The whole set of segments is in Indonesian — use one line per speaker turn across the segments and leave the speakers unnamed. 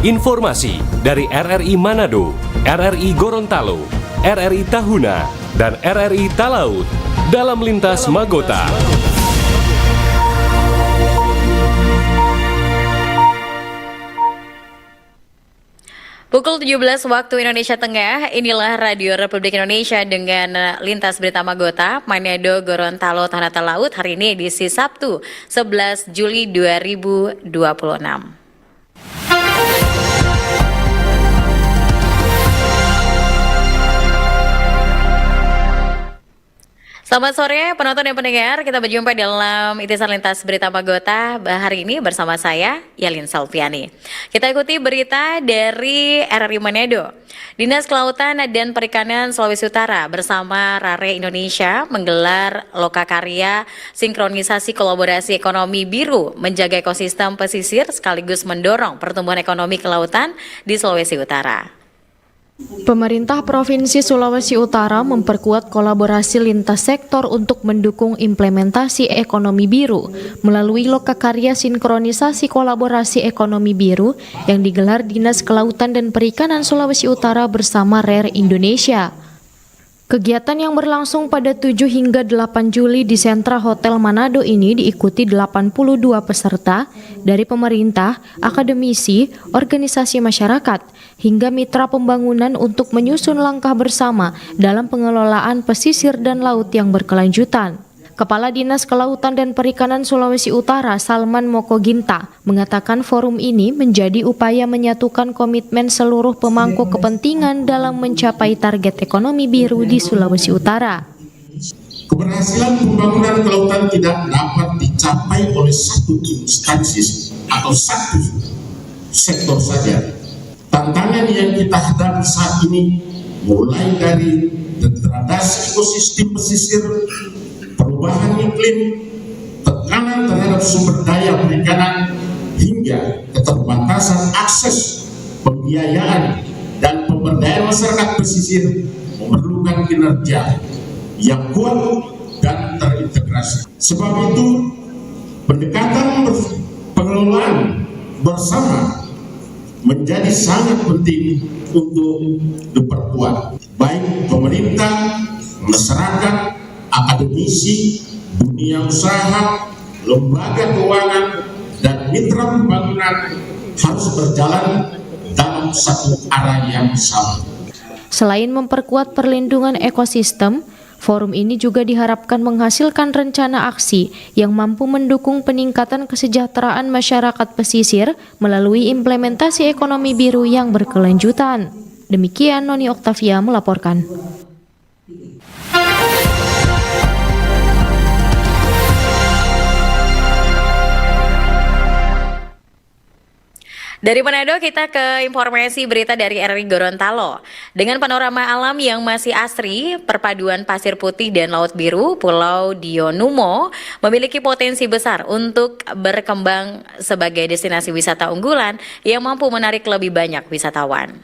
Informasi dari RRI Manado, RRI Gorontalo, RRI Tahuna, dan RRI Talaut dalam Lintas Magota.
Pukul 17 waktu Indonesia Tengah, inilah Radio Republik Indonesia dengan Lintas Berita Magota, Manado, Gorontalo, Tahuna Talaut, hari ini edisi Sabtu 11 Juli 2026. Selamat sore penonton dan pendengar, kita berjumpa dalam Itisan Lintas Berita Magota hari ini bersama saya, Yalin Salviani. Kita ikuti berita dari RRI Manado. Dinas Kelautan dan Perikanan Sulawesi Utara bersama Rare Indonesia menggelar Lokakarya Sinkronisasi Kolaborasi Ekonomi Biru menjaga ekosistem pesisir sekaligus mendorong pertumbuhan ekonomi kelautan di Sulawesi Utara.
Pemerintah Provinsi Sulawesi Utara memperkuat kolaborasi lintas sektor untuk mendukung implementasi ekonomi biru melalui Lokakarya Sinkronisasi Kolaborasi Ekonomi Biru yang digelar Dinas Kelautan dan Perikanan Sulawesi Utara bersama Rare Indonesia. Kegiatan yang berlangsung pada 7 hingga 8 Juli di Sentra Hotel Manado ini diikuti 82 peserta dari pemerintah, akademisi, organisasi masyarakat, hingga mitra pembangunan untuk menyusun langkah bersama dalam pengelolaan pesisir dan laut yang berkelanjutan. Kepala Dinas Kelautan dan Perikanan Sulawesi Utara, Salman Mokoginta, mengatakan forum ini menjadi upaya menyatukan komitmen seluruh pemangku kepentingan dalam mencapai target ekonomi biru di Sulawesi Utara.
Keberhasilan pembangunan kelautan tidak dapat dicapai oleh satu instansi atau satu sektor saja. Tantangan yang kita hadapi saat ini mulai dari degradasi ekosistem pesisir, perubahan iklim, tekanan terhadap sumber daya perikanan, hingga keterbatasan akses pembiayaan dan pemberdayaan masyarakat pesisir memerlukan kinerja yang kuat dan terintegrasi. Sebab itu, pendekatan pengelolaan bersama menjadi sangat penting untuk diperkuat, baik pemerintah, masyarakat, akademisi, dunia usaha, lembaga keuangan, dan mitra pembangunan harus berjalan dalam satu arah yang sama.
Selain memperkuat perlindungan ekosistem, forum ini juga diharapkan menghasilkan rencana aksi yang mampu mendukung peningkatan kesejahteraan masyarakat pesisir melalui implementasi ekonomi biru yang berkelanjutan. Demikian Noni Oktavia melaporkan.
Dari Manado kita ke informasi berita dari RRI Gorontalo. Dengan panorama alam yang masih asri, perpaduan pasir putih dan laut biru, Pulau Dionumo memiliki potensi besar untuk berkembang sebagai destinasi wisata unggulan yang mampu menarik lebih banyak wisatawan.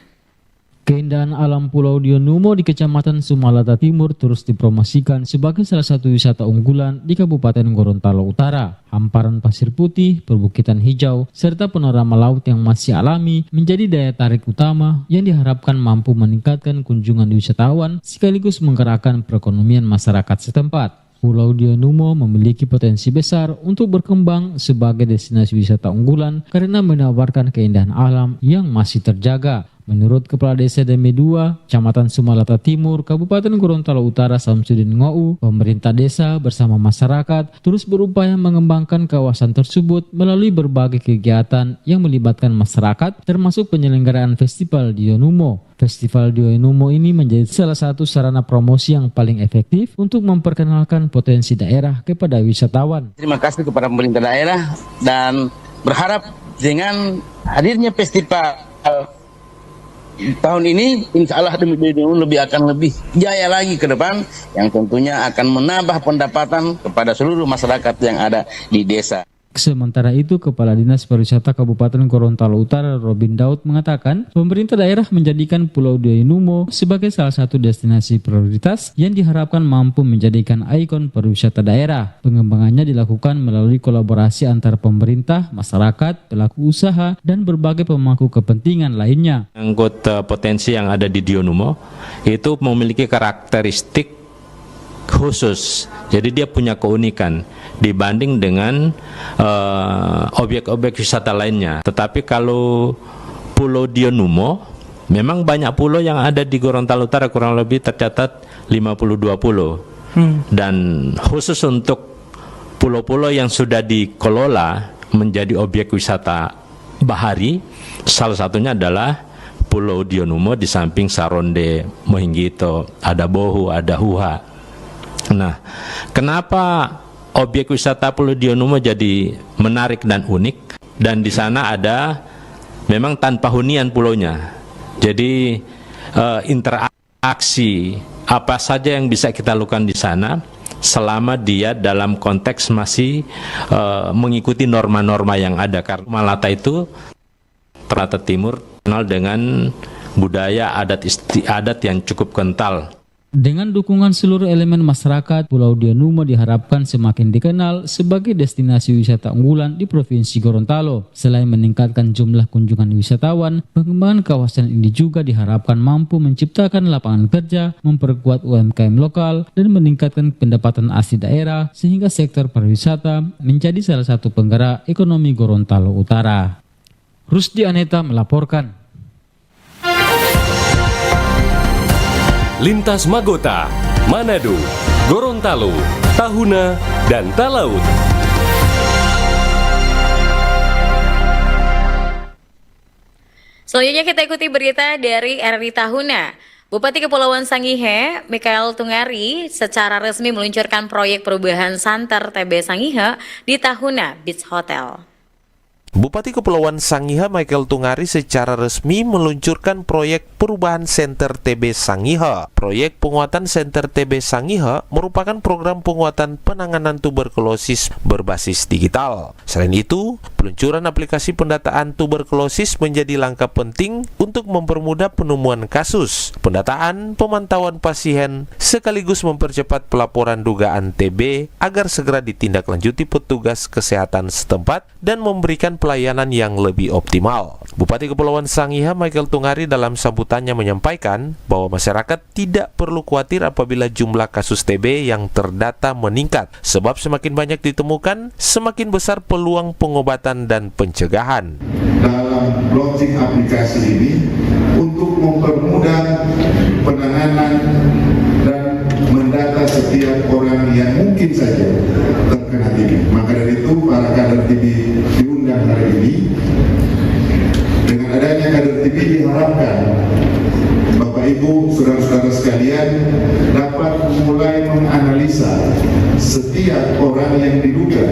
Keindahan alam Pulau Dionumo di Kecamatan Sumalata Timur terus dipromosikan sebagai salah satu wisata unggulan di Kabupaten Gorontalo Utara. Hamparan pasir putih, perbukitan hijau, serta panorama laut yang masih alami menjadi daya tarik utama yang diharapkan mampu meningkatkan kunjungan wisatawan sekaligus menggerakkan perekonomian masyarakat setempat. Pulau Dionumo memiliki potensi besar untuk berkembang sebagai destinasi wisata unggulan karena menawarkan keindahan alam yang masih terjaga. Menurut Kepala Desa Deme 2, Kecamatan Sumalata Timur, Kabupaten Gorontalo Utara Samsudin Ngou, pemerintah desa bersama masyarakat terus berupaya mengembangkan kawasan tersebut melalui berbagai kegiatan yang melibatkan masyarakat, termasuk penyelenggaraan Festival Dionumo. Festival Dionumo ini menjadi salah satu sarana promosi yang paling efektif untuk memperkenalkan potensi daerah kepada wisatawan.
Terima kasih kepada pemerintah daerah dan berharap dengan hadirnya festival tahun ini, insya Allah lebih akan lebih jaya lagi ke depan, yang tentunya akan menambah pendapatan kepada seluruh masyarakat yang ada di desa.
Sementara itu, Kepala Dinas Pariwisata Kabupaten Gorontalo Utara Robin Daud mengatakan pemerintah daerah menjadikan Pulau Dionumo sebagai salah satu destinasi prioritas yang diharapkan mampu menjadikan ikon pariwisata daerah. Pengembangannya dilakukan melalui kolaborasi antar pemerintah, masyarakat, pelaku usaha, dan berbagai pemangku kepentingan lainnya.
Anggota potensi yang ada di Dionumo itu memiliki karakteristik khusus, jadi dia punya keunikan dibanding dengan objek-objek wisata lainnya. Tetapi kalau Pulau Dionumo, memang banyak pulau yang ada di Gorontalo Utara, kurang lebih tercatat 52 pulau. Dan khusus untuk pulau-pulau yang sudah dikelola menjadi objek wisata bahari, salah satunya adalah Pulau Dionumo di samping Saronde, Mohinggito, ada Bohu, ada Huha. Nah, kenapa objek wisata Pulau Dionumo jadi menarik dan unik? Dan di sana ada memang tanpa hunian pulaunya. Jadi interaksi apa saja yang bisa kita lakukan di sana selama dia dalam konteks masih mengikuti norma-norma yang ada. Karena Malata itu Ternate Timur kenal dengan budaya adat istiadat yang cukup kental.
Dengan dukungan seluruh elemen masyarakat, Pulau Dionumo diharapkan semakin dikenal sebagai destinasi wisata unggulan di Provinsi Gorontalo. Selain meningkatkan jumlah kunjungan wisatawan, pengembangan kawasan ini juga diharapkan mampu menciptakan lapangan kerja, memperkuat UMKM lokal, dan meningkatkan pendapatan asli daerah sehingga sektor pariwisata menjadi salah satu penggerak ekonomi Gorontalo Utara. Rusdi Aneta melaporkan.
Lintas Magota, Manado, Gorontalo, Tahuna, dan Talaut.
Selanjutnya kita ikuti berita dari RRI Tahuna. Bupati Kepulauan Sangihe, Mikael Tungari, secara resmi meluncurkan proyek perubahan santer TB Sangihe di Tahuna Beach Hotel.
Bupati Kepulauan Sangihe Mikael Tungari secara resmi meluncurkan proyek perubahan Senter TB Sangihe. Proyek penguatan Senter TB Sangihe merupakan program penguatan penanganan tuberkulosis berbasis digital. Selain itu, peluncuran aplikasi pendataan tuberkulosis menjadi langkah penting untuk mempermudah penemuan kasus, pendataan, pemantauan pasien, sekaligus mempercepat pelaporan dugaan TB agar segera ditindaklanjuti petugas kesehatan setempat dan memberikan pelayanan yang lebih optimal. Bupati Kepulauan Sangihe Mikael Tungari dalam sambutannya menyampaikan bahwa masyarakat tidak perlu khawatir apabila jumlah kasus TB yang terdata meningkat, sebab semakin banyak ditemukan, semakin besar peluang pengobatan dan pencegahan.
Dalam launching aplikasi ini untuk mempermudah penanganan dan mendata setiap orang yang mungkin saja terkena TB. Maka dari itu para kader TB diundang hari ini. Dengan adanya kader TB diharapkan Bapak Ibu, saudara-saudara sekalian dapat mulai menganalisa setiap orang yang diduga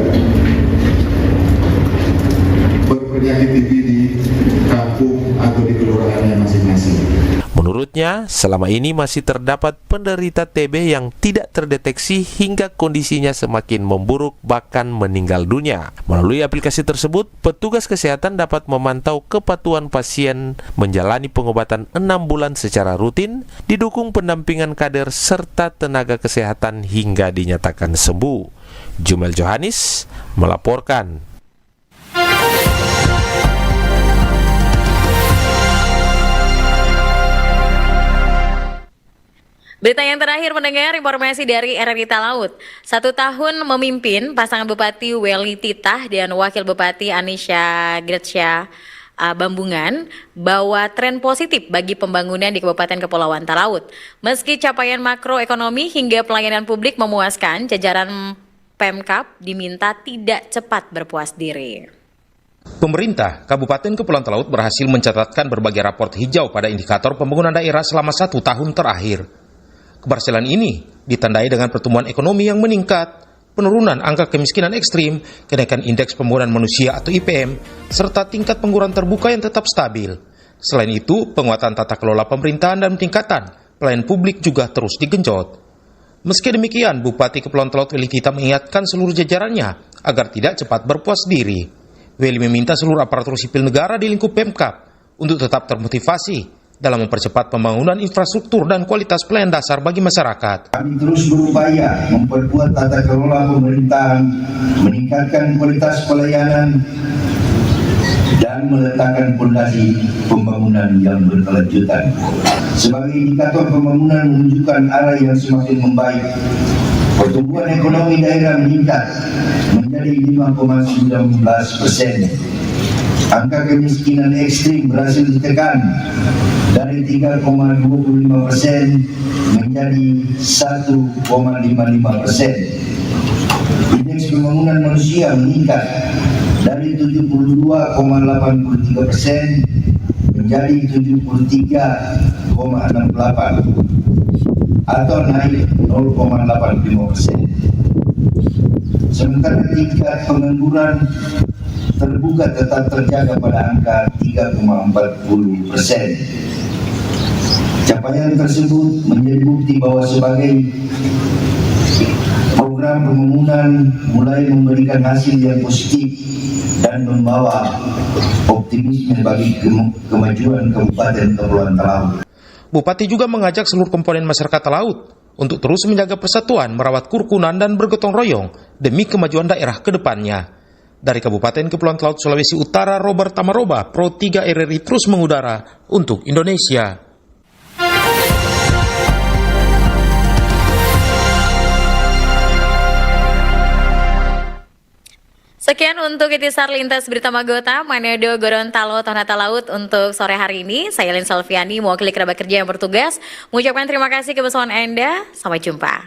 berpenyakit TB di kampung atau di kelurahannya masing-masing.
Menurutnya, selama ini masih terdapat penderita TB yang tidak terdeteksi hingga kondisinya semakin memburuk bahkan meninggal dunia. Melalui aplikasi tersebut, petugas kesehatan dapat memantau kepatuhan pasien menjalani pengobatan 6 bulan secara rutin, didukung pendampingan kader serta tenaga kesehatan hingga dinyatakan sembuh. Jumel Johannes melaporkan.
Berita yang terakhir mendengar informasi dari RRI Talaut. 1 tahun memimpin pasangan Bupati Weli Titah dan Wakil Bupati Anisha Grecia Bambungan bawa tren positif bagi pembangunan di Kabupaten Kepulauan Talaut. Meski capaian makroekonomi hingga pelayanan publik memuaskan, jajaran Pemkab diminta tidak cepat berpuas diri.
Pemerintah Kabupaten Kepulauan Talaut berhasil mencatatkan berbagai raport hijau pada indikator pembangunan daerah selama 1 tahun terakhir. Keberhasilan ini ditandai dengan pertumbuhan ekonomi yang meningkat, penurunan angka kemiskinan ekstrim, kenaikan indeks pembangunan manusia atau IPM, serta tingkat pengangguran terbuka yang tetap stabil. Selain itu, penguatan tata kelola pemerintahan dan peningkatan pelayanan publik juga terus digenjot. Meski demikian, Bupati Kepulauan Talaut Weli Tita mengingatkan seluruh jajarannya agar tidak cepat berpuas diri. Weli meminta seluruh aparatur sipil negara di lingkup Pemkab untuk tetap termotivasi dalam mempercepat pembangunan infrastruktur dan kualitas pelayanan dasar bagi masyarakat.
Kami terus berupaya memperkuat tata kelola pemerintahan, meningkatkan kualitas pelayanan, dan meletakkan fondasi pembangunan yang berkelanjutan. Sebagai indikator pembangunan menunjukkan arah yang semakin membaik. Pertumbuhan ekonomi daerah meningkat menjadi 5,19%. Angka kemiskinan ekstrim berhasil ditekan dari 3,25% menjadi 1,55%. Indeks pembangunan manusia meningkat dari 72,83% menjadi 73,68 atau naik 0,85%. Sementara tingkat pengangguran terbuka tetap terjaga pada angka 3,40%. Capaian tersebut menjadi bukti bahwa sebagai program pembangunan mulai memberikan hasil yang positif dan membawa optimisme bagi kemajuan Kabupaten Kepulauan Talaut.
Bupati juga mengajak seluruh komponen masyarakat Talaut untuk terus menjaga persatuan, merawat kerukunan dan bergotong royong demi kemajuan daerah ke depannya. Dari Kabupaten Kepulauan Talaut Sulawesi Utara, Robert Tamaroba, Pro 3 RRI terus mengudara untuk Indonesia.
Sekian untuk Itisar Lintas Berita Magota, Manado, Gorontalo, Tonata Laut untuk sore hari ini. Saya Lin Salviani, mewakili kerabat kerja yang bertugas, mengucapkan terima kasih kebersamaan Anda. Sampai jumpa.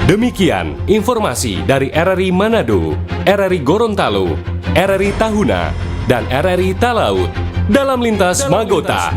Demikian informasi dari RRI Manado, RRI Gorontalo, RRI Tahuna, dan RRI Talaut dalam Lintas Magota.